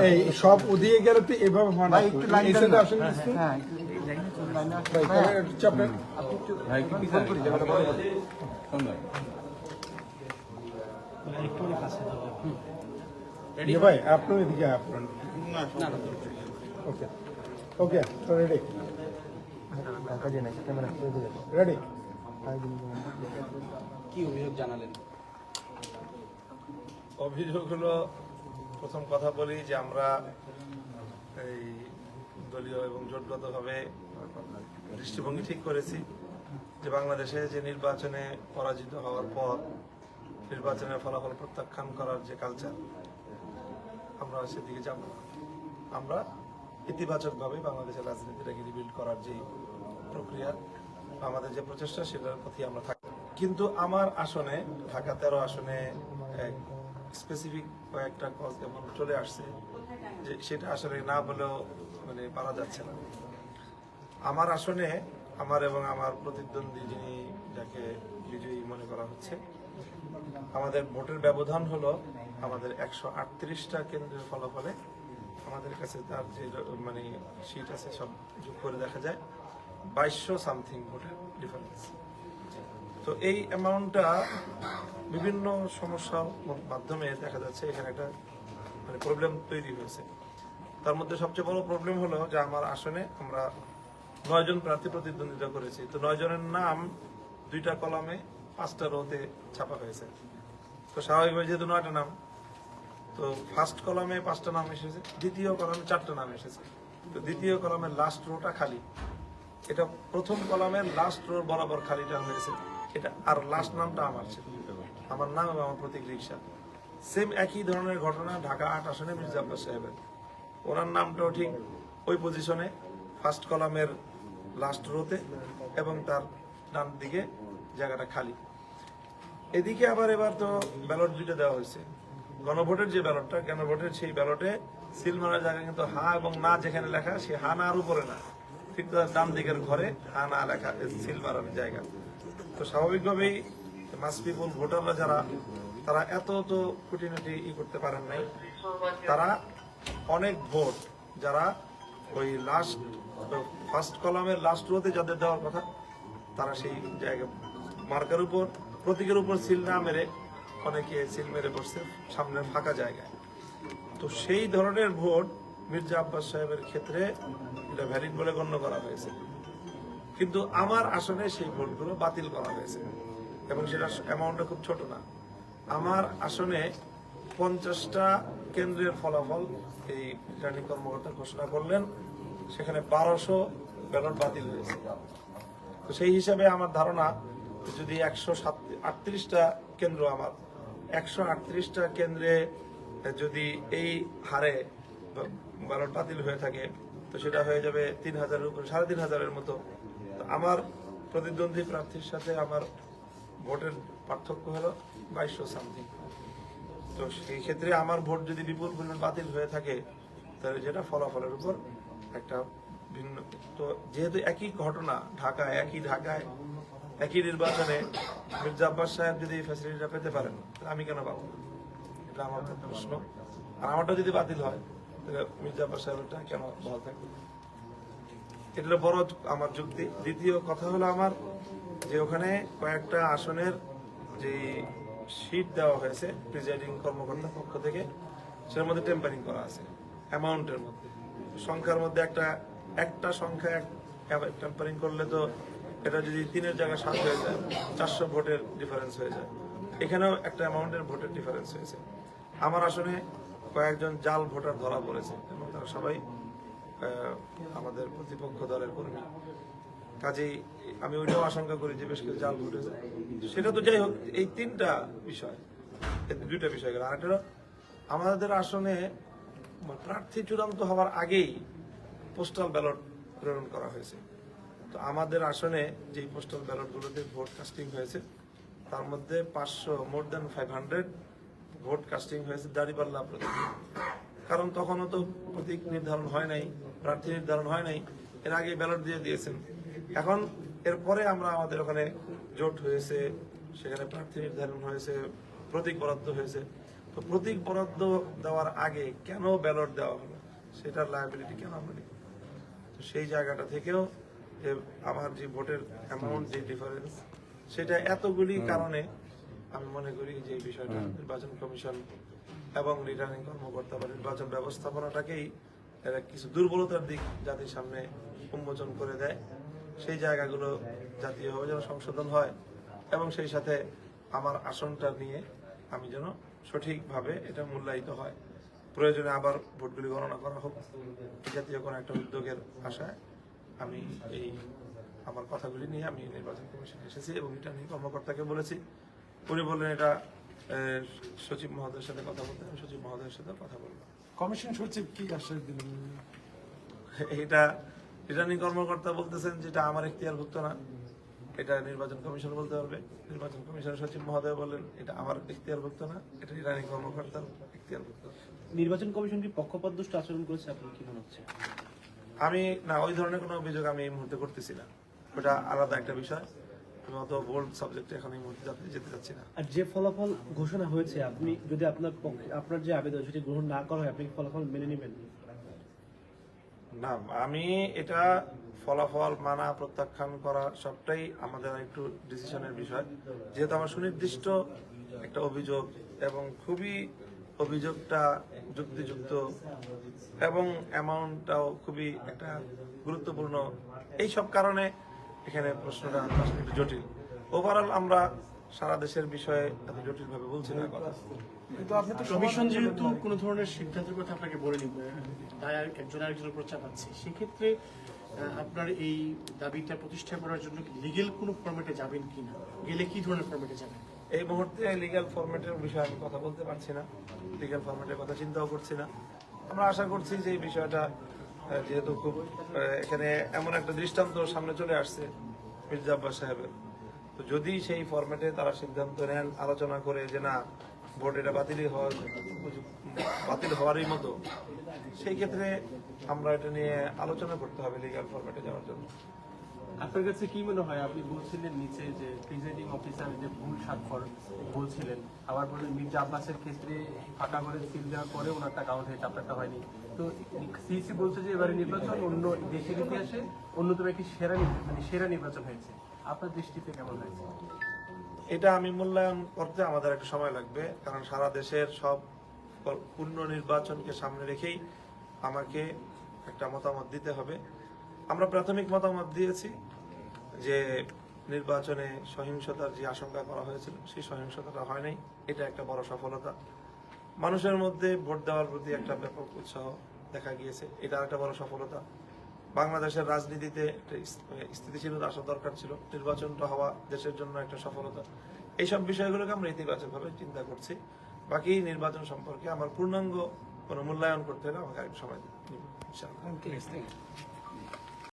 এই সব ওদিকে গেলে তো এভাবে হয় না। এই সাইডে আসেন একটু। ভাই তাহলে একটু চাপেন। ভাই আপনার এদিকে আপনার ওকে ওকে তো রেডি রেডি। কি অভিযোগ জানালেন? অভিযোগ হলো, প্রথম কথা বলি যে আমরা এই দলীয় এবং জোটগতভাবে দৃষ্টিভঙ্গি ঠিক করেছি যে বাংলাদেশে যে নির্বাচনে পরাজিত হওয়ার পর নির্বাচনের ফলাফল প্রত্যাখ্যান করার যে কালচার, আমরা সেদিকে যাব না। আমরা ইতিবাচকভাবে বাংলাদেশের রাজনীতিটাকে রিবিল্ড করার যে প্রক্রিয়া, আমাদের যে প্রচেষ্টা, সেটার প্রতি আমরা থাকি। কিন্তু আমার আসনে, ঢাকা 13 আসনে স্পেসিফিক কয়েকটা কজ এমন চলে আসছে যে সেটা আসলে না বলেও মানে পারা যাচ্ছে না। আমার আসনে আমার এবং আমার প্রতিদ্বন্দ্বী যিনি, যাকে বিজয়ী মনে করা হচ্ছে, আমাদের ভোটের ব্যবধান হলো আমাদের 138টা কেন্দ্রের ফলাফলে আমাদের কাছে তার যে মানে সিট আছে সব যোগ করে দেখা যায় 2200 সামথিং ভোটের ডিফারেন্স। তো এই অ্যামাউন্টটা বিভিন্ন সমস্যার মাধ্যমে দেখা যাচ্ছে এখানে একটা মানে প্রবলেম তৈরি হয়েছে। তার মধ্যে সবচেয়ে বড় প্রবলেম হলো যে আমার আসনে আমরা 9 জন প্রার্থী প্রতিদ্বন্দ্বিতা করেছি। তো 9 জনের নাম 2টা কলামে 5টা রোতে ছাপা হয়েছে। তো স্বাভাবিকভাবে যেহেতু 9টা নাম, তো ফার্স্ট কলামে 5টা নাম এসেছে, দ্বিতীয় কলামে 4টা নাম এসেছে। তো দ্বিতীয় কলামের লাস্ট রোটা খালি, এটা প্রথম কলামের লাস্ট রোর বরাবর খালিটা হয়েছে এটা, আর লাস্ট নামটা আমার ছিল, আমার নাম এবং আমার প্রতীক রিক্সা। সেম একই ধরনের ঘটনা ঢাকা 8 আসনে মির্জা আব্বাস সাহেবের, ওনার নামটাও ঠিক ওই পজিশনে, ফার্স্ট কলামের লাস্ট রোতে এবং তার ডান দিকে জায়গাটা খালি। এদিকে আবার এবার তো ব্যালট 2টা দেওয়া হয়েছে। গণভোটের যে ব্যালটটা, গণভোটের সেই ব্যালটে সিল মারার জায়গা কিন্তু হা এবং না যেখানে লেখা, সে হা না আর উপরে না, ঠিক তার ডান দিকের ঘরে হা না লেখা সিল মারার জায়গা। তো স্বাভাবিকভাবেই মাস পিপল ভোটাররা যারা, তারা এত তো খুঁটিনাটি করতে পারেন নাই। তারা অনেক ভোট যারা ওই লাস্ট ফার্স্ট কলামের লাস্ট রোতে যাদের দেওয়ার কথা, তারা সেই জায়গা মার্কার উপর, প্রতীকের উপর সিল না মেরে অনেকে সিল মেরে বসছে সামনের ফাঁকা জায়গায়। তো সেই ধরনের ভোট মির্জা আব্বাস সাহেবের ক্ষেত্রে এটা ভ্যালিড বলে গণ্য করা হয়েছে, কিন্তু আমার আসনে সেই ভোটগুলো বাতিল করা হয়েছে এবং সেটা অ্যামাউন্টটা খুব ছোট না। আমার আসনে 50টা কেন্দ্রের ফলাফল এই রিটার্নিং কর্মকর্তা ঘোষণা করলেন, সেখানে 1200 ব্যালট বাতিল হয়েছে। তো সেই হিসাবে আমার ধারণা, যদি 138টা কেন্দ্র, আমার 138টা কেন্দ্রে যদি এই হারে ব্যালট বাতিল হয়ে থাকে, তো সেটা হয়ে যাবে 3000-এর উপরে, 3500-এর মতো। আমার প্রতিদ্বন্দ্বী প্রার্থীর সাথে আমার ভোটের পার্থক্য হলো 2200 সামথিং। তো সেই ক্ষেত্রে আমার ভোট যদি বিপুল পরিমাণ বাতিল হয়ে থাকে, তাহলে যেটা ফলাফলের উপর একটা ভিন্ন। তো যেহেতু একই ঘটনা ঢাকায়, একই নির্বাচনে মির্জা আব্বাস সাহেব যদি এই ফ্যাসিলিটিটা পেতে পারেন, তাহলে আমি কেন পাবো? এটা আমার প্রশ্ন। আর আমারটা যদি বাতিল হয়, তাহলে মির্জা আব্বাস সাহেবটা কেন বহাল থাকবে? এটা বড় আমার যুক্তি। দ্বিতীয় কথা হলো আমার, যে ওখানে কয়েকটা আসনের যে শীট দেওয়া হয়েছে প্রিজাইডিং কর্মকর্তার পক্ষ থেকে, সেটার মধ্যে টেম্পারিং করা আছে অ্যামাউন্টের মধ্যে, সংখ্যার মধ্যে একটা সংখ্যা টেম্পারিং করলে তো এটা যদি 3-এর জায়গায় 7 হয়ে যায়, 400 ভোটের ডিফারেন্স হয়ে যায়। এখানেও একটা অ্যামাউন্টের ভোটের ডিফারেন্স হয়েছে। আমার আসনে কয়েকজন জাল ভোটার ধরা পড়েছে এবং তারা সবাই আমাদের প্রতিপক্ষ দলের কর্মী। কাজেই আমি ওইটাও আশঙ্কা করি যে বেশ কিছু জাল ভোট হয়েছে। সেটা তো যাই হোক, এই 3টা বিষয়, 2টা বিষয় গেল। আরেকটা, আমাদের আসনে প্রার্থী চূড়ান্ত হওয়ার আগেই পোস্টাল ব্যালট প্রেরণ করা হয়েছে। তো আমাদের আসনে যে পোস্টাল ব্যালটগুলোতে ভোট কাস্টিং হয়েছে, তার মধ্যে 500 মোর দ্যান 500 ভোট কাস্টিং হয়েছে দাঁড়িপাল্লা প্রতীক। কারণ তখনও তো প্রতীক নির্ধারণ হয় নাই, প্রার্থী নির্ধারণ হয় নাই, এর আগে ব্যালট দিয়ে দিয়েছেন। এখন এরপরে আমরা আমাদের ওখানে জোট হয়েছে, সেখানে প্রার্থী নির্ধারণ হয়েছে, প্রতীক বরাদ্দ হয়েছে। তো তো প্রতীক বরাদ্দ দেওয়ার আগে কেন ব্যালট দেওয়া হলো, সেটার লায়াবিলিটি কেন আমরা নিব? তো সেই জায়গাটা থেকেও যে আমার যে ভোটের অ্যামাউন্ট, যে ডিফারেন্স, সেটা এতগুলি কারণে আমি মনে করি যে এই বিষয়টা নির্বাচন কমিশন এবং রিটার্নিং কর্মকর্তা বা নির্বাচন ব্যবস্থাপনাটাকেই এরা কিছু দুর্বলতার দিক জাতির সামনে উন্মোচন করে দেয়। সেই জায়গাগুলো জাতীয়ভাবে যেন সংশোধন হয় এবং সেই সাথে আমার আসনটা নিয়ে আমি যেন সঠিকভাবে এটা মূল্যায়িত হয়। প্রয়োজনে আবার ভোটগুলি গণনা করা হোক, এই জাতীয় কোনো একটা উদ্যোগের আশায় আমি এই আমার কথাগুলি নিয়ে আমি নির্বাচন কমিশনে এসেছি এবং রিটার্নিং কর্মকর্তাকে বলেছি। উনি বললেন এটা সচিব মহোদয়ের সাথে কথা বলতে, আমি সচিব মহোদয়ের সাথে কথা বললাম। কমিশন সচিব কি আশ্বাস দিলেন? এটা রিটার্নিং কর্মকর্তা বলতেছেন যেটা আমার এখতিয়ারভুক্ত না, এটা নির্বাচন কমিশন বলতে পারবে। নির্বাচন কমিশনের সচিব মহোদয় বললেন এটা আমার এখতিয়ারভুক্ত না, এটা রিটার্নিং কর্মকর্তার এখতিয়ারভুক্ত। নির্বাচন কমিশন কি পক্ষপাতদুষ্ট আচরণ করেছে, আপনার কি মনে হচ্ছে? আমি না, ওই ধরনের কোনো অভিযোগ আমি এই মুহূর্তে করতেছি না, ওটা আলাদা একটা বিষয়। আমি অত বোল্ড সাবজেক্টে এখন এই মুহূর্তে যেতে চাচ্ছি না। আর যে ফলাফল ঘোষণা হয়েছে, আপনি যদি আপনার যে আবেদন সেটি গ্রহণ না করা হয়, আপনি কি ফলাফল মেনে নেবেন? না, আমি এটা ফলাফল মানা প্রত্যাখ্যান করা সবটাই আমাদের একটু ডিসিশনের বিষয়। যেহেতু আমার সুনির্দিষ্ট একটা অভিযোগ এবং খুবই অভিযোগটা যুক্তিযুক্ত এবং অ্যামাউন্টটাও খুবই একটা গুরুত্বপূর্ণ, এই সব কারণে এখানে প্রশ্নটা আসলে একটু জটিল। ওভারঅল আমরা সারা দেশের বিষয়ে এত জটিলভাবে বলছি না কথা। কিন্তু আপনি তো কমিশন যেহেতু কোনো ধরনের সিদ্ধান্তের কথা আপনাকে বলেনি, তাই একজন আরেকজনের উপর চাপাচ্ছে, সেক্ষেত্রে আপনার এই দাবিটা প্রতিষ্ঠা করার জন্য লিগেল কোনো ফরম্যাটে যাবেন কিনা, গেলে কি ধরনের ফরম্যাটে যাবেন? এই মুহূর্তে লিগ্যাল ফরম্যাটের বিষয়ে আমি কথা বলতে পারছি না, লিগ্যাল ফরম্যাটের কথা চিন্তাও করছি না। আমরা আশা করছি যে এই বিষয়টা যেহেতু খুব এখানে এমন একটা দৃষ্টান্ত সামনে চলে আসছে মির্জা আব্বাস সাহেবের, তো যদি সেই ফরম্যাটে তারা সিদ্ধান্ত নেন আলোচনা করে যে না ভোট এটা বাতিল হওয়ারই মতো, সেই ক্ষেত্রে আমরা এটা নিয়ে আলোচনা করতে হবে লিগ্যাল ফরম্যাটে যাওয়ার জন্য। আপনার কাছে কি মনে হয়? আপনি বলছিলেন নিচে যে প্রিজাইডিং অফিসার যে ভুল স্বাক্ষর বলছিলেন, আবার বললেন মির্জা আব্বাসের ক্ষেত্রে ফাঁকা করে সিল দেওয়ার পরে ওনারটা কাউন্ট হয়েছে, আপনারটা হয়নি। তো সিইসি বলছে যে এবারে নির্বাচন অন্য দেশের ইতিহাসে অন্যতম একটি সেরা নির্বাচন হয়েছে। আপনার দৃষ্টিতে কেমন হয়েছে? এটা আমি মূল্যায়ন করতে আমাদের একটা সময় লাগবে, কারণ সারা দেশের সব পূর্ণ নির্বাচনকে সামনে রেখেই আমাকে একটা মতামত দিতে হবে। আমরা প্রাথমিক মতামত দিয়েছি যে নির্বাচনে সহিংসতার যে আশঙ্কা করা হয়েছিল সেই সহিংসতাটা হয় নাই, এটা একটা বড় সফলতা। মানুষের মধ্যে ভোট দেওয়ার প্রতি একটা ব্যাপক উৎসাহ দেখা গিয়েছে, এটা একটা বড় সফলতা। বাংলাদেশের রাজনীতিতে একটা স্থিতিশীলতা আসা দরকার ছিল, নির্বাচনটা হওয়া দেশের জন্য একটা সফলতা। এইসব বিষয়গুলোকে আমরা ইতিবাচকভাবে চিন্তা করছি। বাকি নির্বাচন সম্পর্কে আমার পূর্ণাঙ্গ কোনো মূল্যায়ন করতে হলে আমাকে আরেকটু সময় নিব ইনশাআল্লাহ।